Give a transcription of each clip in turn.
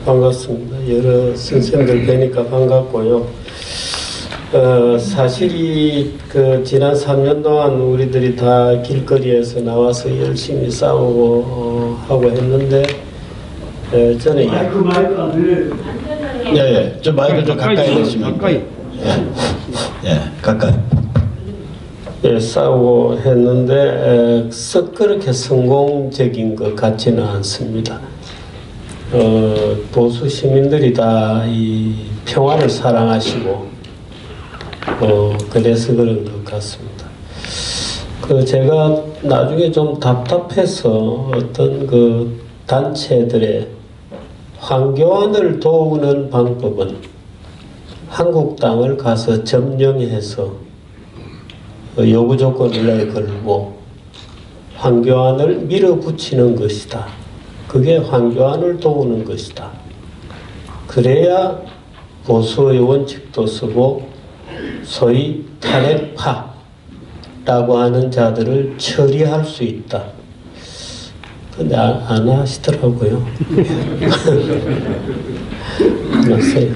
반갑습니다. 여러 선생님들 뵈니까 반갑고요. 사실이 지난 3년 동안 우리들이 다 길거리에서 나와서 열심히 싸우고 하고 했는데 저는 마이크 안 들려요. 예, 좀 마이크 좀 가까이 대시면 가까이. 예, 가까이. 예, 싸우고 했는데 썩 그렇게 성공적인 것 같지는 않습니다. 보수 시민들이 다 이 평화를 사랑하시고 그래서 그런 것 같습니다. 제가 나중에 좀 답답해서 어떤 단체들의 황교안을 도우는 방법은 한국당을 가서 점령해서 요구 조건을 내걸고 황교안을 밀어붙이는 것이다. 그게 황교안을 도우는 것이다. 그래야 보수의 원칙도 쓰고 소위 탄핵파라고 하는 자들을 처리할 수 있다. 근데 안 하시더라고요. 안 하세요.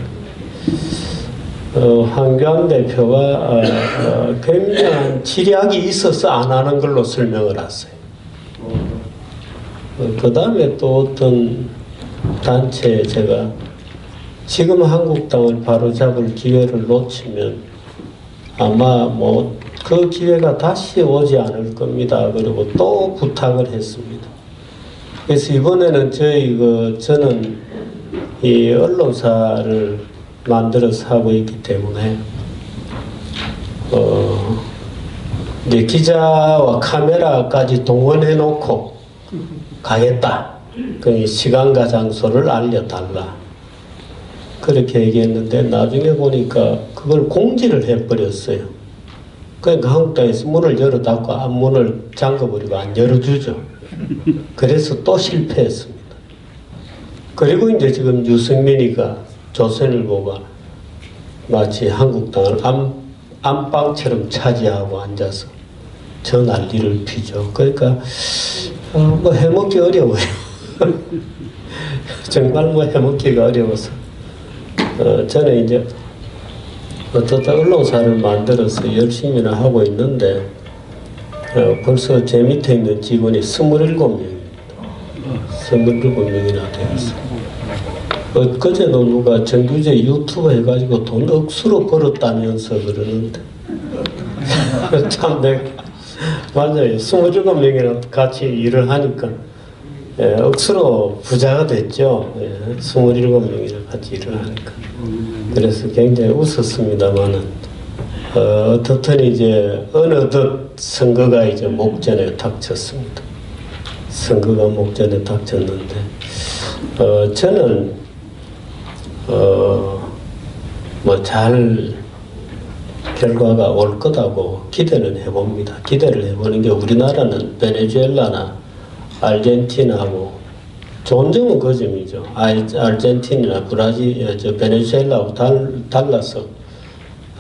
황교안 대표가 굉장한 지략이 있어서 안 하는 걸로 설명을 하세요. 그 다음에 또 어떤 단체에 제가 지금 한국당을 바로잡을 기회를 놓치면 아마 그 기회가 다시 오지 않을 겁니다. 그리고 또 부탁을 했습니다. 그래서 이번에는 저는 이 언론사를 만들어서 하고 있기 때문에 이제 기자와 카메라까지 동원해 놓고 가겠다. 그 시간과 장소를 알려달라. 그렇게 얘기했는데 나중에 보니까 그걸 공지를 해버렸어요. 그러니까 한국당에서 문을 열어 닫고 앞문을 잠궈버리고 안 열어주죠. 그래서 또 실패했습니다. 그리고 이제 지금 유승민이가 조선일보가 마치 한국당을 안방처럼 차지하고 앉아서 저 난리를 피죠. 그러니까 해먹기 어려워요. 정말 해먹기가 어려워서 저는 이제 어떻다 언론사를 만들어서 열심히는 하고 있는데 벌써 제 밑에 있는 직원이 27명입니다. 27명이나 되었어요. 그제도 누가 정규제 유튜브 해가지고 돈 억수로 벌었다면서 그러는데 참 내가 맞아요. 27명이나 같이 일을 하니까 억수로 부자가 됐죠. 27명이나 같이 일을 하니까. 그래서 굉장히 웃었습니다만은 어떻든 이제 어느덧 선거가 이제 목전에 닥쳤습니다. 선거가 목전에 닥쳤는데 저는 잘 결과가 올 거다고 기대는 해봅니다. 기대를 해보는 게 우리나라는 베네수엘라나 아르헨티나하고 좋은 점은 그 점이죠. 아르헨티나나 브라질, 베네수엘라하고 달라서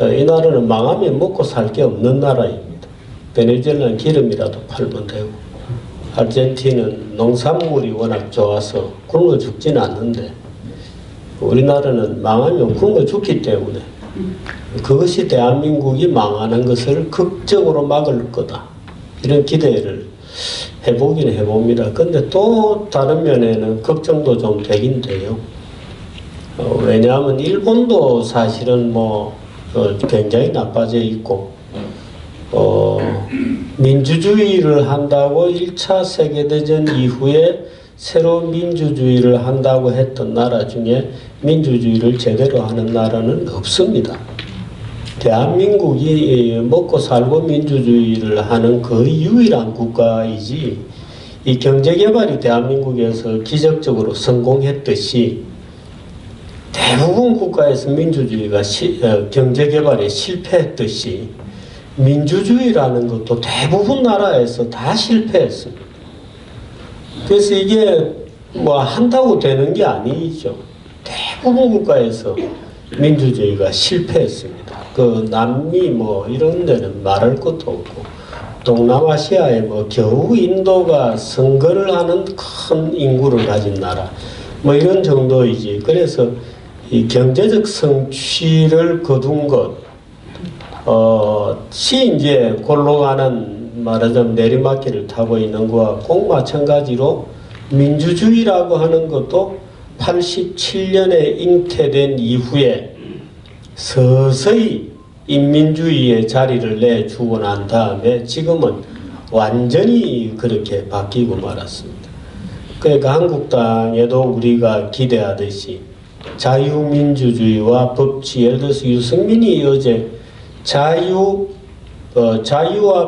이 나라는 망하면 먹고 살 게 없는 나라입니다. 베네수엘라는 기름이라도 팔면 되고 아르헨티나는 농산물이 워낙 좋아서 굶어 죽지는 않는데 우리나라는 망하면 굶어 죽기 때문에 그것이 대한민국이 망하는 것을 극적으로 막을 거다. 이런 기대를 해보긴 해봅니다. 근데 또 다른 면에는 걱정도 좀 되긴 돼요. 왜냐하면 일본도 사실은 굉장히 나빠져 있고 민주주의를 한다고 1차 세계대전 이후에 새로운 민주주의를 한다고 했던 나라 중에 민주주의를 제대로 하는 나라는 없습니다. 대한민국이 먹고 살고 민주주의를 하는 거의 유일한 국가이지 이 경제개발이 대한민국에서 기적적으로 성공했듯이 대부분 국가에서 민주주의가 경제개발에 실패했듯이 민주주의라는 것도 대부분 나라에서 다 실패했습니다. 그래서 이게 한다고 되는 게 아니죠. 대부분 국가에서 민주주의가 실패했습니다. 남미 이런 데는 말할 것도 없고 동남아시아에 겨우 인도가 선거를 하는 큰 인구를 가진 나라 뭐 이런 정도이지. 그래서 이 경제적 성취를 거둔 것, 시 이제 골로 가는 말하자면 내리막길을 타고 있는 거와 꼭 마찬가지로 민주주의라고 하는 것도 87년에 잉태된 이후에 서서히 인민주의의 자리를 내주고 난 다음에 지금은 완전히 그렇게 바뀌고 말았습니다. 그러니까 한국당에도 우리가 기대하듯이 자유민주주의와 법치, 예를 들어서 유승민이 어제 자유와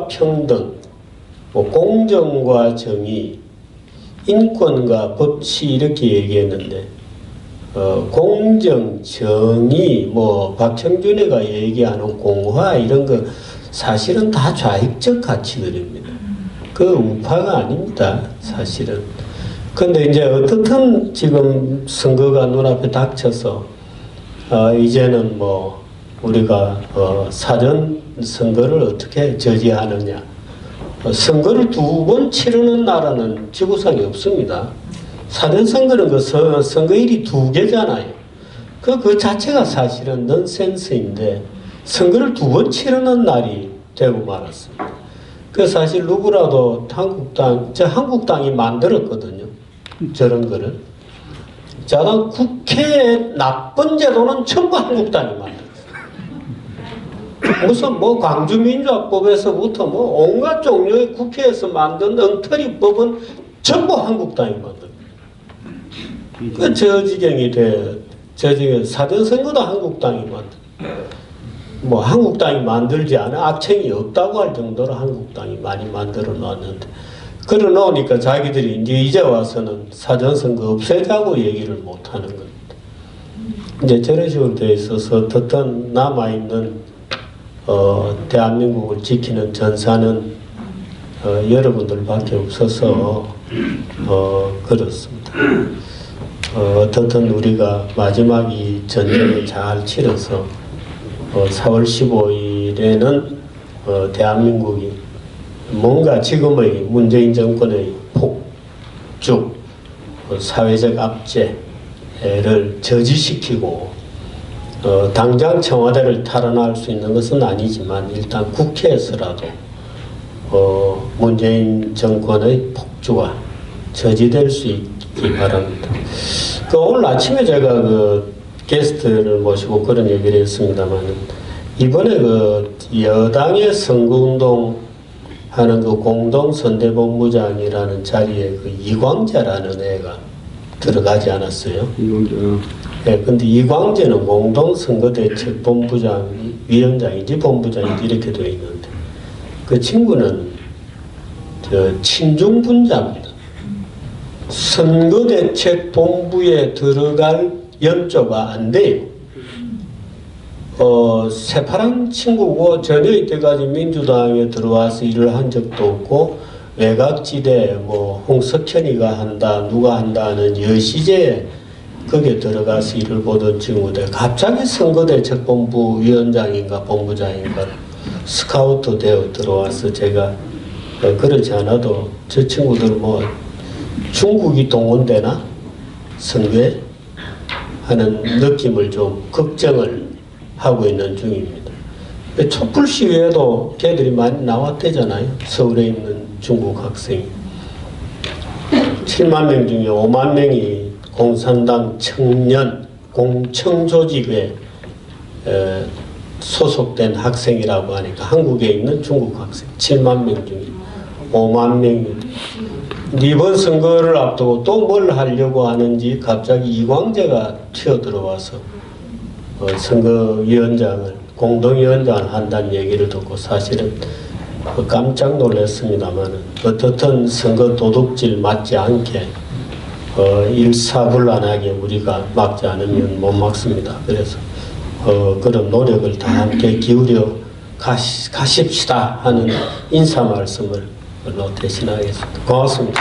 평등, 뭐 공정과 정의, 인권과 법치 이렇게 얘기했는데 공정, 정의, 뭐 박형준이가 얘기하는 공화 이런 거 사실은 다 좌익적 가치들입니다. 그 우파가 아닙니다. 사실은. 근데 이제 어떻든 지금 선거가 눈앞에 닥쳐서 이제는 뭐 우리가 사전 선거를 어떻게 저지하느냐. 선거를 2번 치르는 나라는 지구상에 없습니다. 사전 선거는 그 선거일이 2개잖아요. 그 자체가 사실은 넌센스인데 선거를 2번 치르는 날이 되고 말았습니다. 그 사실 누구라도 한국당이 만들었거든요. 저런 거를. 자, 국회의 나쁜 제도는 전부 한국당이 만들었어요. 무슨 뭐 광주민주화법에서부터 뭐 온갖 종류의 국회에서 만든 엉터리법은 전부 한국당이 만들었어요. 그 저 지경이 사전 선거도 한국당이 뭐 한국당이 만들지 않아 악청이 없다고 할 정도로 한국당이 많이 만들어 놨는데 그러 놓으니까 자기들이 이제 와서는 사전 선거 없애자고 얘기를 못 하는 겁니다. 이제 저런 식으로 돼 있어서 어떻든 남아 있는 대한민국을 지키는 전사는 여러분들밖에 없어서 그렇습니다. 어떻든 우리가 마지막 이 전쟁을 잘 치러서 4월 15일에는 대한민국이 뭔가 지금의 문재인 정권의 폭죽, 사회적 압제를 저지시키고 당장 청와대를 탈환할 수 있는 것은 아니지만 일단 국회에서라도 문재인 정권의 폭주가 저지될 수 있기 바랍니다. 오늘 아침에 제가 게스트를 모시고 그런 얘기를 했습니다만 이번에 여당의 선거운동 하는 공동선대본부장이라는 자리에 이광재라는 애가 들어가지 않았어요. 네, 근데 이광재는 공동선거대책본부장 위원장인지 본부장인지 이렇게 되어 있는데 그 친구는 친중분자입니다. 선거대책본부에 들어갈 연조가 안 돼요. 새파란 친구고 전혀 이때까지 민주당에 들어와서 일을 한 적도 없고 외곽지대 뭐 홍석현이가 한다 누가 한다는 여시제에 거기에 들어가서 일을 보던 친구들 갑자기 선거대책본부 위원장인가 본부장인가 스카우트 되어 들어와서 제가 그렇지 않아도 저 친구들 뭐 중국이 동원되나 선거에 하는 느낌을 좀 걱정을 하고 있는 중입니다. 촛불 시위에도 걔들이 많이 나왔대잖아요. 서울에 있는 중국 학생이 7만 명 중에 5만 명이 공산당 청년 공청조직에 소속된 학생이라고 하니까 한국에 있는 중국 학생 7만 명 중에 5만 명이 이번 선거를 앞두고 또 뭘 하려고 하는지 갑자기 이광재가 튀어들어와서 선거위원장을 공동위원장을 한다는 얘기를 듣고 사실은 깜짝 놀랐습니다만 어떻든 선거 도둑질 맞지 않게 일사불란하게 우리가 막지 않으면 못 막습니다. 그래서 그런 노력을 다 함께 기울여 가십시다 하는 인사 말씀을 대신하겠습니다. 고맙습니다.